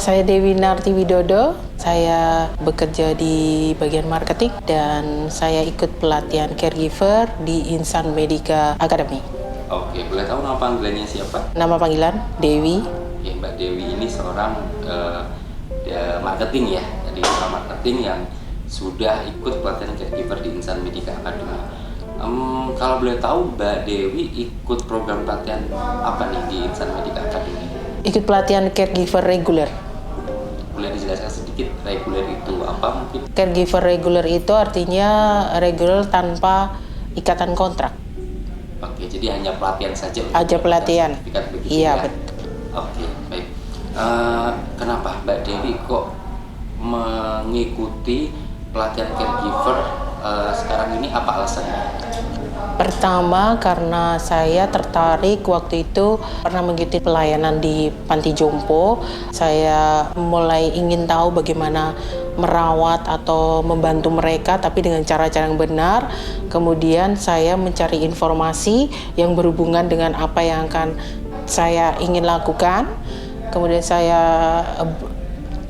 Saya Dewi Narti Widodo, saya bekerja di bagian marketing dan saya ikut pelatihan caregiver di Insan Medica Academy. Oke, boleh tahu nama panggilannya siapa? Nama panggilan Dewi. Oke, Mbak Dewi ini seorang marketing ya, jadi seorang marketing yang sudah ikut pelatihan caregiver di Insan Medica Academy. Kalau boleh tahu, Mbak Dewi ikut program pelatihan apa nih di Insan Medica Academy? Ikut pelatihan caregiver reguler. Boleh dijelaskan sedikit reguler itu apa mungkin? Caregiver reguler itu artinya reguler tanpa ikatan kontrak. Oke, jadi hanya pelatihan saja. Aja pelatihan. Iya, ya? betul. Oke, baik. Kenapa Mbak Dewi kok mengikuti pelatihan caregiver sekarang ini, apa alasannya? Pertama, karena saya tertarik waktu itu pernah mengikuti pelayanan di panti jompo. Saya mulai ingin tahu bagaimana merawat atau membantu mereka, tapi dengan cara-cara yang benar. Kemudian saya mencari informasi yang berhubungan dengan apa yang akan saya ingin lakukan. Kemudian saya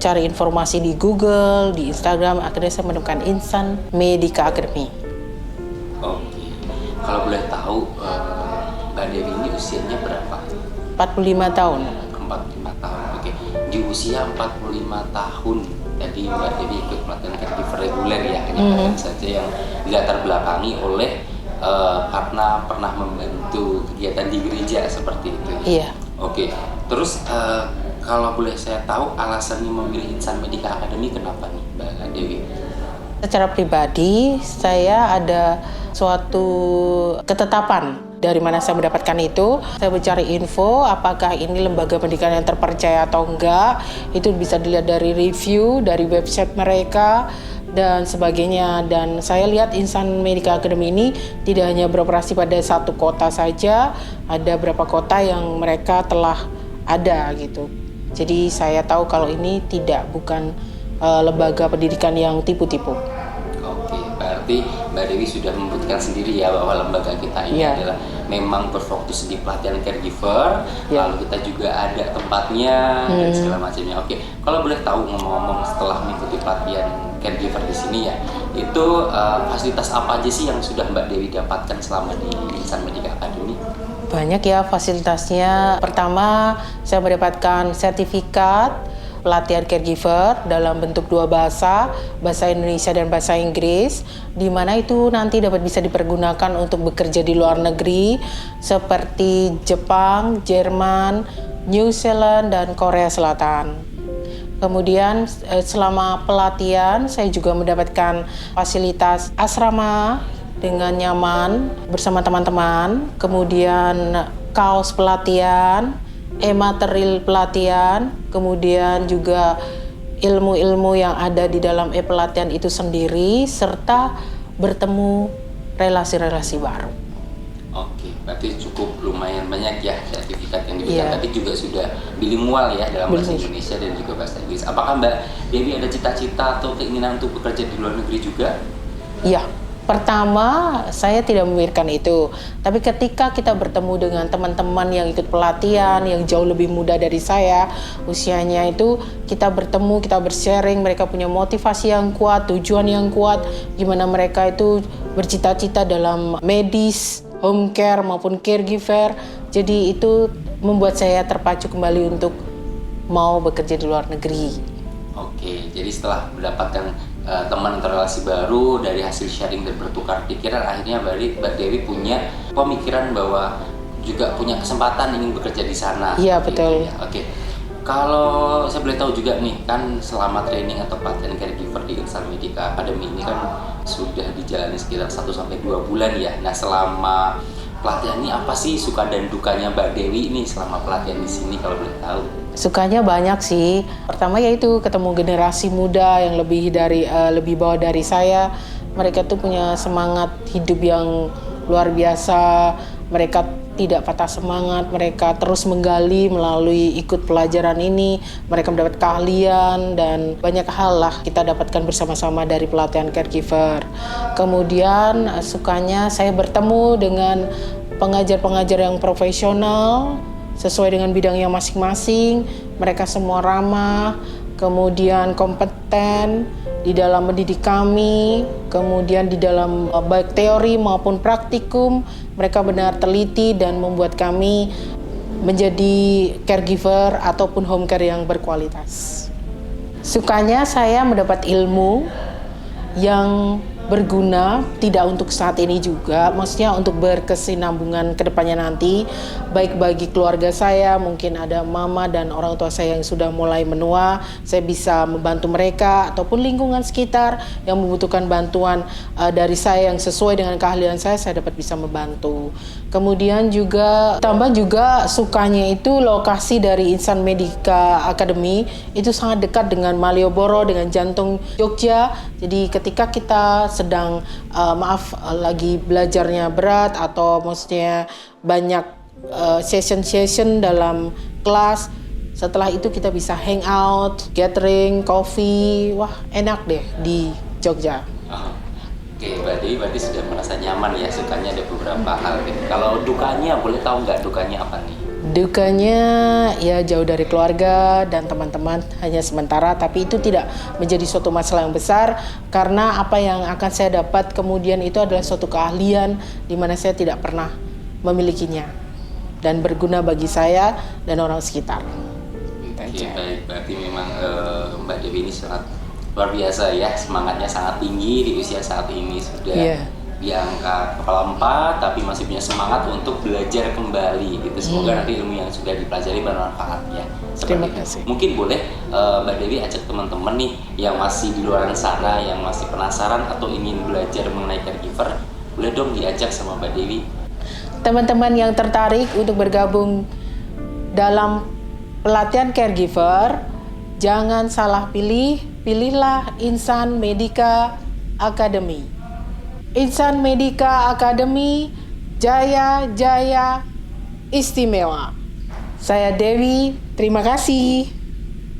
cari informasi di Google, di Instagram. Akhirnya saya menemukan Insan Medica Academy. Oke. Kalau boleh tahu, Mbak Dewi ini usianya berapa? 45 tahun. 45 tahun, oke. Di usia 45 tahun, jadi Mbak Dewi ikut pelatihan caregiver reguler ya, hanya saja yang dilatar belakangi oleh karena pernah membantu kegiatan di gereja seperti itu. Iya. Oke, terus kalau boleh saya tahu alasannya memilih Insan Medica Academy kenapa nih Mbak Dewi? Secara pribadi, saya ada suatu ketetapan dari mana saya mendapatkan itu. Saya mencari info apakah ini lembaga pendidikan yang terpercaya atau enggak. Itu bisa dilihat dari review, dari website mereka, dan sebagainya. Dan saya lihat Insan Medica Academy ini tidak hanya beroperasi pada satu kota saja, ada beberapa kota yang mereka telah ada gitu. Jadi saya tahu kalau ini bukan lembaga pendidikan yang tipu-tipu. Oke, berarti Mbak Dewi sudah membuktikan sendiri ya bahwa lembaga kita ini adalah memang berfokus di pelatihan caregiver, lalu kita juga ada tempatnya dan segala macamnya. Oke, kalau boleh tahu ngomong-ngomong setelah mengikuti pelatihan caregiver di sini ya, itu fasilitas apa aja sih yang sudah Mbak Dewi dapatkan selama di Insan Medica Academy? Banyak ya fasilitasnya. Pertama, saya mendapatkan sertifikat pelatihan caregiver dalam bentuk 2 bahasa Indonesia dan bahasa Inggris, di mana itu nanti dapat bisa dipergunakan untuk bekerja di luar negeri seperti Jepang, Jerman, New Zealand, dan Korea Selatan. Kemudian selama pelatihan saya juga mendapatkan fasilitas asrama dengan nyaman bersama teman-teman, kemudian kaos pelatihan, e-material pelatihan, kemudian juga ilmu-ilmu yang ada di dalam e-pelatihan itu sendiri, serta bertemu relasi-relasi baru. Oke, berarti cukup lumayan banyak ya sertifikat yang diberikan. Tadi juga sudah bilingual ya dalam bahasa Indonesia dan juga bahasa Inggris. Apakah Mbak Dewi ada cita-cita atau keinginan untuk bekerja di luar negeri juga? Iya. Pertama, saya tidak memikirkan itu. Tapi ketika kita bertemu dengan teman-teman yang ikut pelatihan, yang jauh lebih muda dari saya, usianya itu, kita bertemu, kita bersharing, mereka punya motivasi yang kuat, tujuan yang kuat, gimana mereka itu bercita-cita dalam medis, home care maupun caregiver. Jadi itu membuat saya terpacu kembali untuk mau bekerja di luar negeri. Oke, jadi setelah mendapatkan teman atau relasi baru dari hasil sharing dan bertukar pikiran, akhirnya Mbak Dewi punya pemikiran bahwa juga punya kesempatan ingin bekerja di sana. Iya, betul. Ya. Oke, kalau saya boleh tahu juga nih, kan selama training atau pelatihan caregiver di Insan Medica Academy ini kan sudah dijalani sekitar 1-2 bulan ya. Nah, selama pelatihan ini apa sih suka dan dukanya Mbak Dewi ini selama pelatihan di sini kalau boleh tahu? Sukanya banyak sih. Pertama yaitu ketemu generasi muda yang lebih bawah dari saya. Mereka tuh punya semangat hidup yang luar biasa. Mereka tidak patah semangat, mereka terus menggali melalui ikut pelajaran ini. Mereka mendapat keahlian dan banyak hal lah kita dapatkan bersama-sama dari pelatihan caregiver. Kemudian sukanya saya bertemu dengan pengajar-pengajar yang profesional, sesuai dengan bidangnya masing-masing. Mereka semua ramah, kemudian kompeten di dalam mendidik kami, kemudian di dalam baik teori maupun praktikum. Mereka benar teliti dan membuat kami menjadi caregiver ataupun home care yang berkualitas. Sukanya saya mendapat ilmu yang berguna, tidak untuk saat ini juga, maksudnya untuk berkesinambungan ke depannya nanti, baik bagi keluarga saya, mungkin ada mama dan orang tua saya yang sudah mulai menua, saya bisa membantu mereka, ataupun lingkungan sekitar yang membutuhkan bantuan dari saya yang sesuai dengan keahlian saya dapat bisa membantu. Kemudian juga, tambah juga sukanya itu lokasi dari Insan Medika Academy, itu sangat dekat dengan Malioboro, dengan jantung Jogja, jadi ketika kita sedang lagi belajarnya berat atau maksudnya banyak session dalam kelas, setelah itu kita bisa hang out, gathering, coffee, wah enak deh di Jogja. Oke, berarti sudah merasa nyaman ya, sukanya ada beberapa hal gitu. Kalau dukanya boleh tahu nggak dukanya apa nih? Dukanya ya jauh dari keluarga dan teman-teman hanya sementara, tapi itu tidak menjadi suatu masalah yang besar karena apa yang akan saya dapat kemudian itu adalah suatu keahlian di mana saya tidak pernah memilikinya dan berguna bagi saya dan orang sekitar. Oke, baik, berarti memang Mbak Dewi ini sangat luar biasa ya, semangatnya sangat tinggi di usia saat ini, sudah di angka kepala 4 tapi masih punya semangat untuk belajar kembali gitu. Semoga nanti ilmu yang sudah dipelajari bermanfaat ya. Terima kasih. Mungkin boleh Mbak Dewi ajak teman-teman nih yang masih di luar sana, yang masih penasaran atau ingin belajar mengenai caregiver, boleh dong diajak sama Mbak Dewi. Teman-teman yang tertarik untuk bergabung dalam pelatihan caregiver, jangan salah pilih, pilihlah Insan Medika Academy. Insan Medika Academy, Jaya Jaya Istimewa. Saya Dewi, terima kasih.